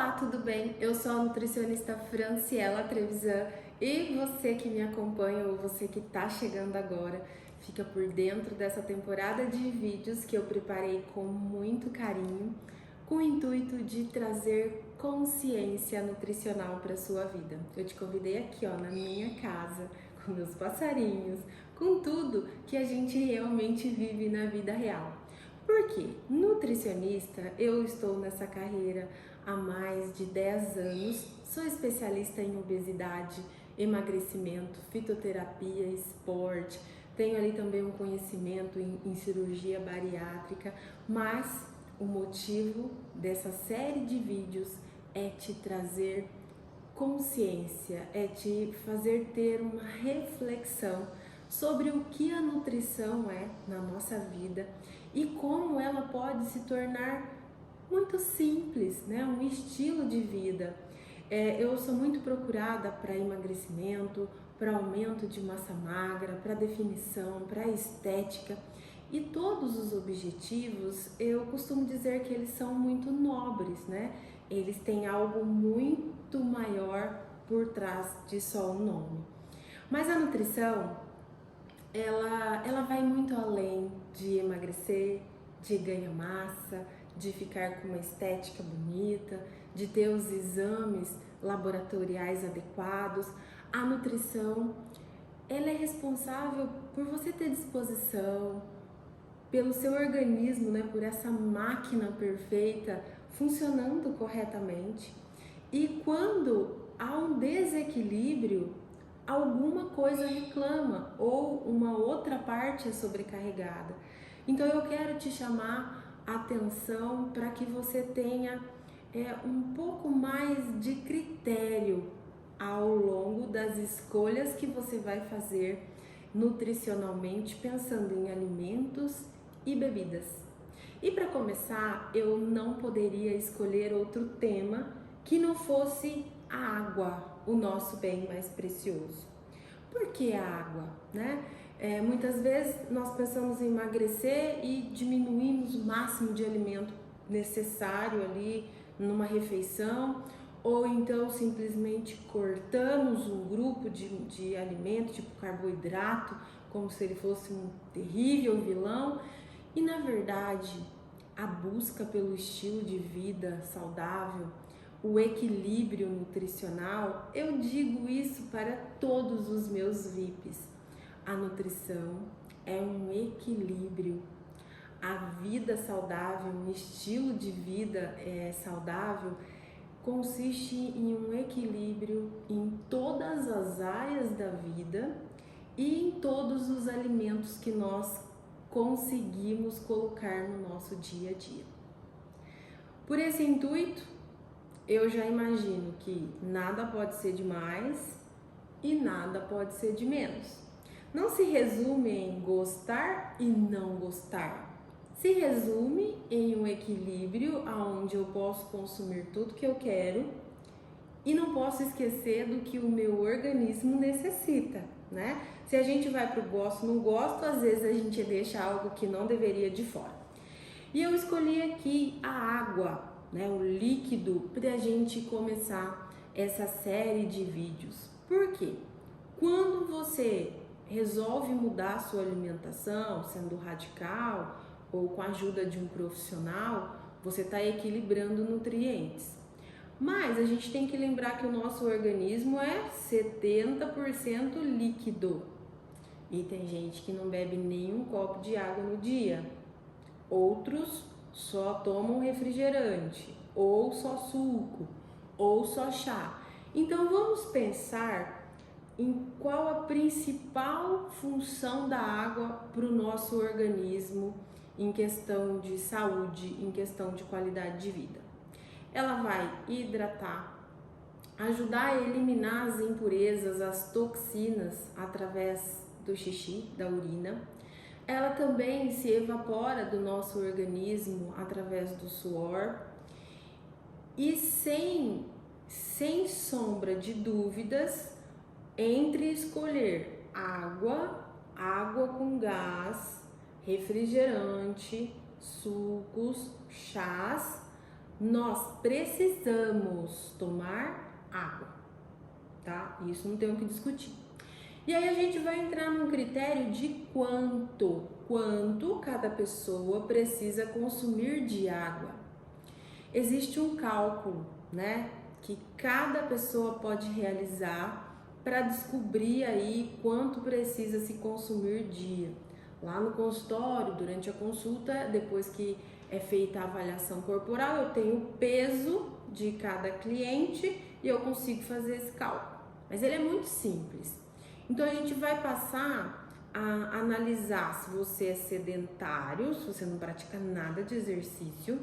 Olá, tudo bem? Eu sou a nutricionista Franciela Trevisan e você que me acompanha ou você que está chegando agora, fica por dentro dessa temporada de vídeos que eu preparei com muito carinho, com o intuito de trazer consciência nutricional para a sua vida. Eu te convidei aqui, na minha casa, com meus passarinhos, com tudo que a gente realmente vive na vida real. Por quê? Nutricionista, eu estou nessa carreira há mais de 10 anos, sou especialista em obesidade, emagrecimento, fitoterapia, esporte, tenho ali também um conhecimento em cirurgia bariátrica, mas o motivo dessa série de vídeos é te trazer consciência, é te fazer ter uma reflexão sobre o que a nutrição é na nossa vida e como ela pode se tornar muito simples, né? Um estilo de vida. Eu sou muito procurada para emagrecimento, para aumento de massa magra, para definição, para estética, e todos os objetivos eu costumo dizer que eles são muito nobres, né? Eles têm algo muito maior por trás de só um nome. Mas a nutrição, ela vai muito além de emagrecer, de ganhar massa, de ficar com uma estética bonita, de ter os exames laboratoriais adequados. A nutrição, ela é responsável por você ter disposição, pelo seu organismo, né, por essa máquina perfeita funcionando corretamente. E quando há um desequilíbrio, alguma coisa reclama ou uma outra parte é sobrecarregada. Então eu quero te chamar a atenção para que você tenha um pouco mais de critério ao longo das escolhas que você vai fazer nutricionalmente, pensando em alimentos e bebidas. E para começar, eu não poderia escolher outro tema que não fosse a água, o nosso bem mais precioso. Por que a água, né? Muitas vezes nós pensamos em emagrecer e diminuímos o máximo de alimento necessário ali numa refeição, ou então simplesmente cortamos um grupo de alimento, tipo carboidrato, como se ele fosse um terrível vilão. E na verdade, a busca pelo estilo de vida saudável, o equilíbrio nutricional, eu digo isso para todos os meus VIPs. A nutrição é um equilíbrio. A vida saudável, um estilo de vida saudável, consiste em um equilíbrio em todas as áreas da vida e em todos os alimentos que nós conseguimos colocar no nosso dia a dia. Por esse intuito, eu já imagino que nada pode ser de mais e nada pode ser de menos. Não se resume em gostar e não gostar. Se resume em um equilíbrio onde eu posso consumir tudo que eu quero e não posso esquecer do que o meu organismo necessita, né? Se a gente vai para o gosto, não gosto, às vezes a gente deixa algo que não deveria de fora. E eu escolhi aqui a água, né? O líquido, para a gente começar essa série de vídeos. Por quê? Quando você resolve mudar a sua alimentação, sendo radical ou com a ajuda de um profissional, você está equilibrando nutrientes. Mas a gente tem que lembrar que o nosso organismo é 70% líquido. E tem gente que não bebe nem um copo de água no dia. Outros só tomam refrigerante, ou só suco, ou só chá. Então vamos pensar em qual a principal função da água para o nosso organismo em questão de saúde, em questão de qualidade de vida. Ela vai hidratar, ajudar a eliminar as impurezas, as toxinas através do xixi, da urina. Ela também se evapora do nosso organismo através do suor. E sem sombra de dúvidas, entre escolher água com gás, refrigerante, sucos, chás, nós precisamos tomar água, tá? Isso não tem o que discutir. E aí a gente vai entrar num critério de quanto cada pessoa precisa consumir de água. Existe um cálculo, né, que cada pessoa pode realizar para descobrir aí quanto precisa se consumir dia. Lá no consultório, durante a consulta, depois que é feita a avaliação corporal, eu tenho o peso de cada cliente e eu consigo fazer esse cálculo. Mas ele é muito simples. Então a gente vai passar a analisar se você é sedentário, se você não pratica nada de exercício,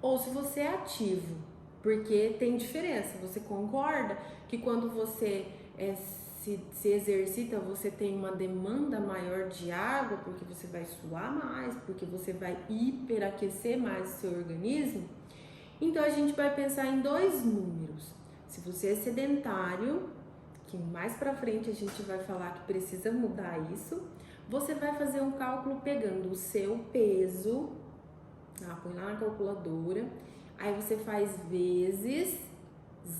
ou se você é ativo, porque tem diferença. Você concorda que quando você se exercita, você tem uma demanda maior de água, porque você vai suar mais, porque você vai hiperaquecer mais o seu organismo? Então a gente vai pensar em dois números. Se você é sedentário, que mais pra frente a gente vai falar que precisa mudar isso, você vai fazer um cálculo pegando o seu peso, põe lá na calculadora, aí você faz vezes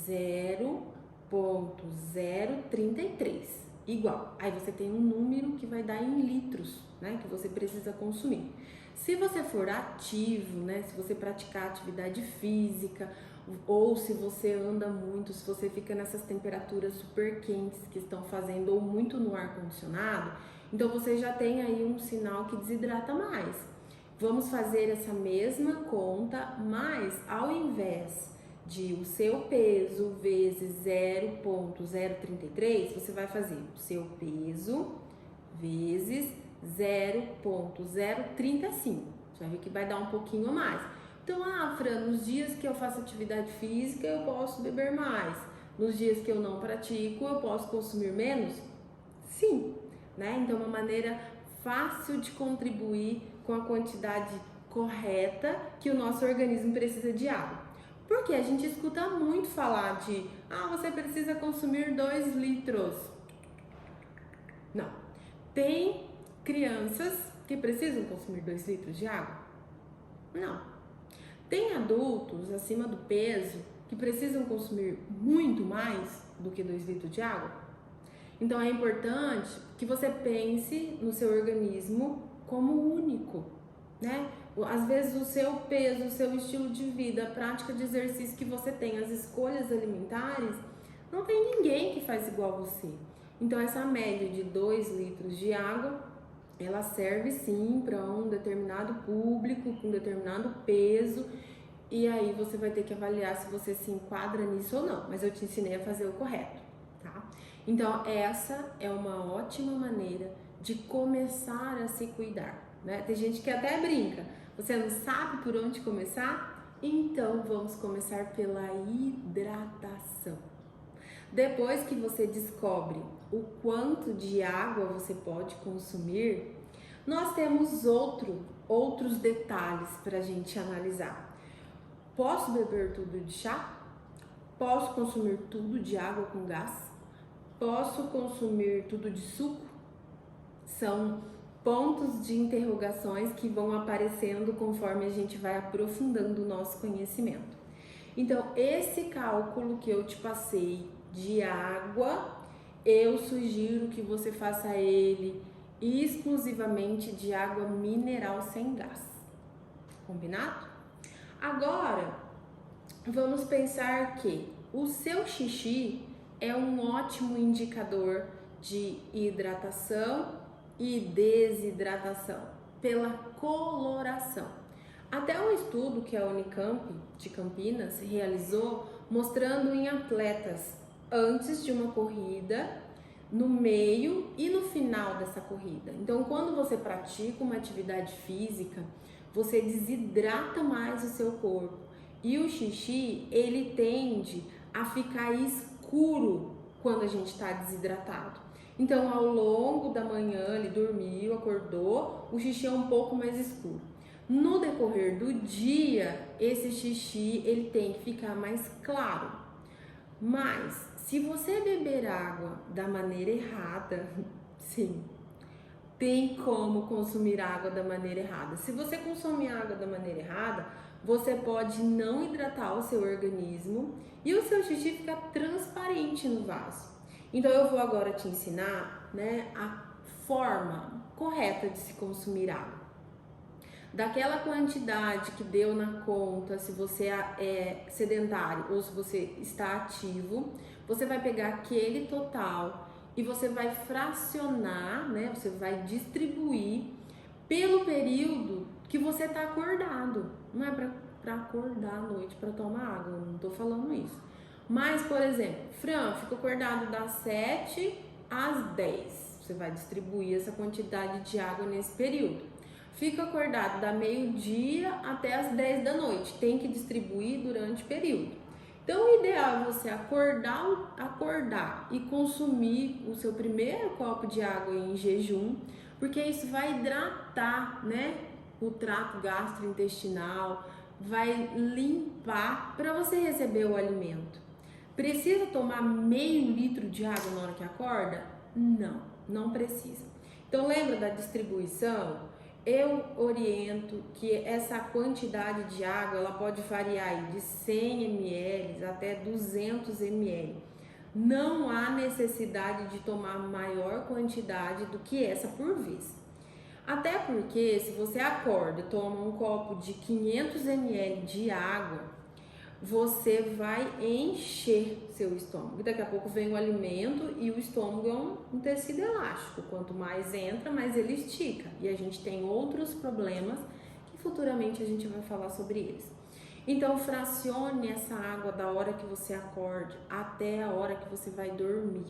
0,033, igual. Aí você tem um número que vai dar em litros, né, que você precisa consumir. Se você for ativo, né, se você praticar atividade física, ou se você anda muito, se você fica nessas temperaturas super quentes que estão fazendo, ou muito no ar-condicionado, então você já tem aí um sinal que desidrata mais. Vamos fazer essa mesma conta, mas ao invés de o seu peso vezes 0,033, você vai fazer o seu peso vezes 0,035. Você vai ver que vai dar um pouquinho a mais. Então, Fran, nos dias que eu faço atividade física, eu posso beber mais. Nos dias que eu não pratico, eu posso consumir menos? Sim, né? Então, uma maneira fácil de contribuir com a quantidade correta que o nosso organismo precisa de água. Porque a gente escuta muito falar de, você precisa consumir 2 litros. Não. Tem crianças que precisam consumir 2 litros de água? Não. Tem adultos acima do peso que precisam consumir muito mais do que 2 litros de água? Então é importante que você pense no seu organismo como único, né? Às vezes o seu peso, o seu estilo de vida, a prática de exercício que você tem, as escolhas alimentares, não tem ninguém que faz igual a você. Então essa média de 2 litros de água, ela serve sim para um determinado público, com um determinado peso, e aí você vai ter que avaliar se você se enquadra nisso ou não, mas eu te ensinei a fazer o correto, tá? Então essa é uma ótima maneira de começar a se cuidar, né? Tem gente que até brinca, você não sabe por onde começar? Então vamos começar pela hidratação. Depois que você descobre o quanto de água você pode consumir, nós temos outros detalhes para a gente analisar. Posso beber tudo de chá? Posso consumir tudo de água com gás? Posso consumir tudo de suco? São pontos de interrogações que vão aparecendo conforme a gente vai aprofundando o nosso conhecimento. Então, esse cálculo que eu te passei de água, eu sugiro que você faça ele exclusivamente de água mineral sem gás. Combinado? Agora, vamos pensar que o seu xixi é um ótimo indicador de hidratação e desidratação pela coloração. Até um estudo que a Unicamp de Campinas realizou mostrando em atletas antes de uma corrida, no meio e no final dessa corrida. Então, quando você pratica uma atividade física, você desidrata mais o seu corpo e o xixi, ele tende a ficar escuro quando a gente está desidratado. Então, ao longo da manhã, ele dormiu, acordou, o xixi é um pouco mais escuro. No decorrer do dia, esse xixi ele tem que ficar mais claro. Mas, se você beber água da maneira errada, sim, tem como consumir água da maneira errada. Se você consumir água da maneira errada, você pode não hidratar o seu organismo e o seu xixi fica transparente no vaso. Então eu vou agora te ensinar, né, a forma correta de se consumir água. Daquela quantidade que deu na conta, se você é sedentário ou se você está ativo, você vai pegar aquele total e você vai fracionar, né? Você vai distribuir pelo período que você está acordado. Não é para acordar à noite para tomar água, eu não tô falando isso. Mas, por exemplo, Fran, fica acordado das 7 às 10. Você vai distribuir essa quantidade de água nesse período. Fica acordado da meio-dia até as 10 da noite. Tem que distribuir durante o período. Então, o ideal é você acordar e consumir o seu primeiro copo de água em jejum, porque isso vai hidratar, né, o trato gastrointestinal, vai limpar para você receber o alimento. Precisa tomar meio litro de água na hora que acorda? Não, não precisa. Então, lembra da distribuição? Eu oriento que essa quantidade de água ela pode variar de 100 ml até 200 ml. Não há necessidade de tomar maior quantidade do que essa por vez. Até porque se você acorda e toma um copo de 500 ml de água, você vai encher seu estômago. Daqui a pouco vem o alimento e o estômago é um tecido elástico. Quanto mais entra, mais ele estica. E a gente tem outros problemas que futuramente a gente vai falar sobre eles. Então, fracione essa água da hora que você acorde até a hora que você vai dormir.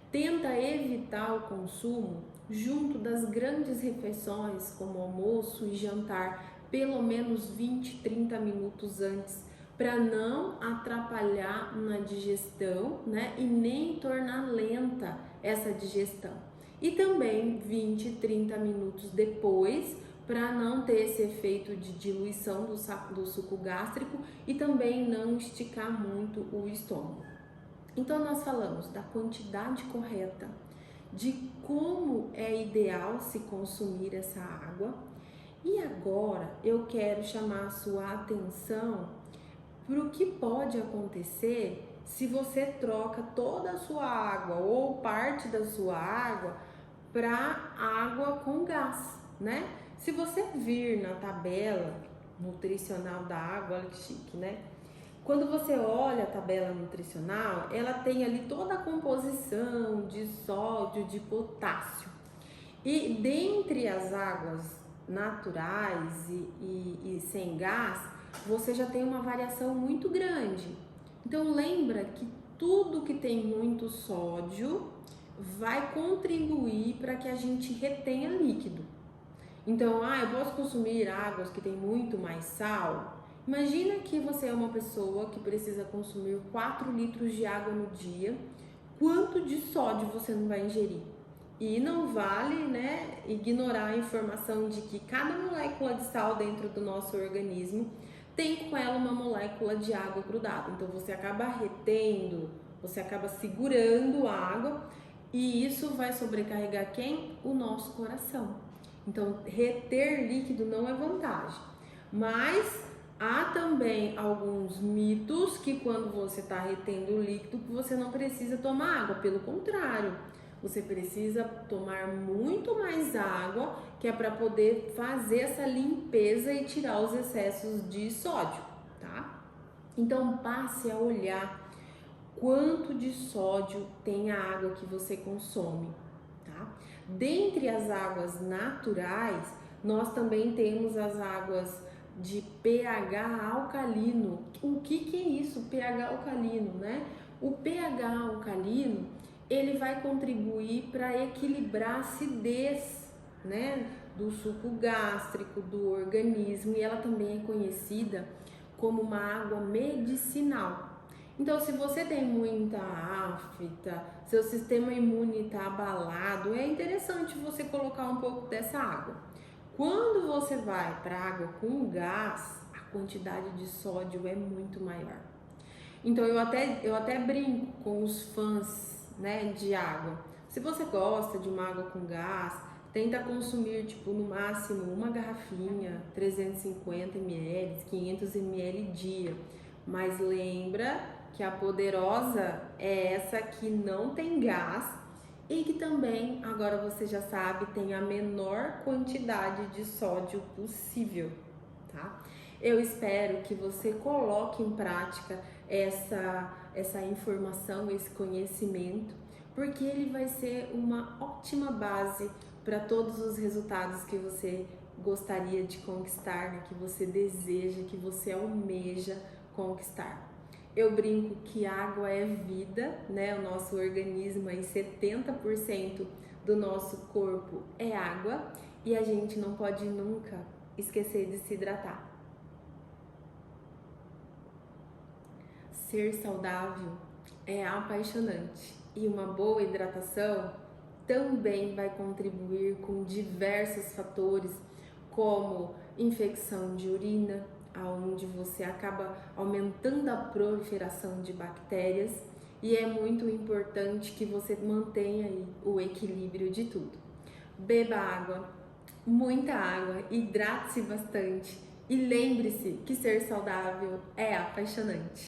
Tenta evitar o consumo junto das grandes refeições, como almoço e jantar, pelo menos 20, 30 minutos antes, para não atrapalhar na digestão, né, e nem tornar lenta essa digestão. E também 20, 30 minutos depois, para não ter esse efeito de diluição do suco gástrico e também não esticar muito o estômago. Então nós falamos da quantidade correta, de como é ideal se consumir essa água. E agora eu quero chamar a sua atenção para o que pode acontecer se você troca toda a sua água ou parte da sua água para água com gás, né? Se você vir na tabela nutricional da água, olha que chique, né? Quando você olha a tabela nutricional, ela tem ali toda a composição de sódio, de potássio. E dentre as águas naturais e sem gás, você já tem uma variação muito grande. Então lembra que tudo que tem muito sódio vai contribuir para que a gente retenha líquido. Então, eu posso consumir águas que tem muito mais sal? Imagina que você é uma pessoa que precisa consumir 4 litros de água no dia. Quanto de sódio você não vai ingerir? E não vale, né, ignorar a informação de que cada molécula de sal dentro do nosso organismo tem com ela uma molécula de água grudada. Então você acaba retendo, você acaba segurando a água e isso vai sobrecarregar quem? O nosso coração. Então reter líquido não é vantagem. Mas há também alguns mitos que quando você está retendo líquido, você não precisa tomar água. Pelo contrário, você precisa tomar muito mais água, que é para poder fazer essa limpeza e tirar os excessos de sódio, tá? Então passe a olhar quanto de sódio tem a água que você consome, tá? Dentre as águas naturais, nós também temos as águas de pH alcalino. O que é isso, pH alcalino, né? O pH alcalino, ele vai contribuir para equilibrar a acidez, né, do suco gástrico, do organismo, e ela também é conhecida como uma água medicinal. Então, se você tem muita afta, seu sistema imune está abalado, é interessante você colocar um pouco dessa água. Quando você vai para água com gás, a quantidade de sódio é muito maior. Então, eu até brinco com os fãs, né, de água. Se você gosta de uma água com gás, Tenta consumir, tipo, no máximo uma garrafinha, 350 ml, 500 ml dia. Mas lembra que a poderosa é essa que não tem gás e que também, agora você já sabe, tem a menor quantidade de sódio possível, tá? Eu espero que você coloque em prática essa informação, esse conhecimento, porque ele vai ser uma ótima base para todos os resultados que você gostaria de conquistar, né? Que você deseja, que você almeja conquistar. Eu brinco que água é vida, né? O nosso organismo, aí 70% do nosso corpo é água e a gente não pode nunca esquecer de se hidratar. Ser saudável é apaixonante e uma boa hidratação também vai contribuir com diversos fatores, como infecção de urina, aonde você acaba aumentando a proliferação de bactérias, e é muito importante que você mantenha aí o equilíbrio de tudo. Beba água, muita água, hidrate-se bastante e lembre-se que ser saudável é apaixonante.